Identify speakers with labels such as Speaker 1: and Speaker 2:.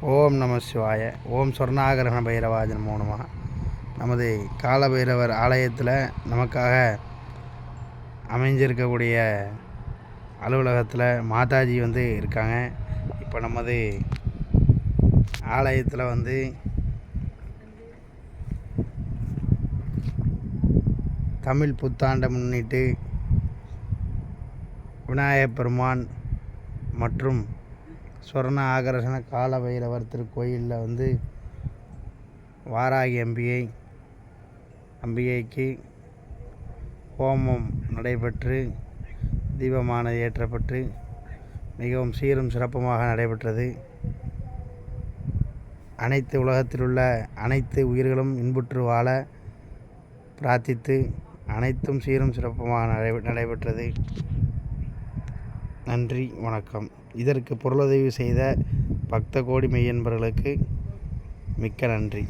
Speaker 1: ஓம் நம சிவாய. ஓம் சொர்ணாகரண பைரவாஜன் நமோ நமः. நமது காலபைரவர் ஆலயத்தில் நமக்காக அமைஞ்சிருக்கக்கூடிய அலுவலகத்தில் மாதாஜி இருக்காங்க. இப்போ நமது ஆலயத்தில் தமிழ் புத்தாண்டை முன்னிட்டு விநாயகப் பெருமான் மற்றும் சொர்ண ஆகர்ஷண கால பைரவர் திருக்கோயிலில் வாராகி அம்பிகைக்கு ஹோமம் நடைபெற்று தீபமானது ஏற்றப்பட்டு மிகவும் சீரும் சிறப்புமாக நடைபெற்றது. அனைத்து உலகத்தில் உள்ள அனைத்து உயிர்களும் இன்புற்று வாழ பிரார்த்தித்து அனைத்தும் சீரும் சிறப்புமாக நடைபெற்றது. நன்றி, வணக்கம். இதற்கு பொருளுதவி செய்த பக்த கோடி மெய்யன்பர்களுக்கு மிக்க நன்றி.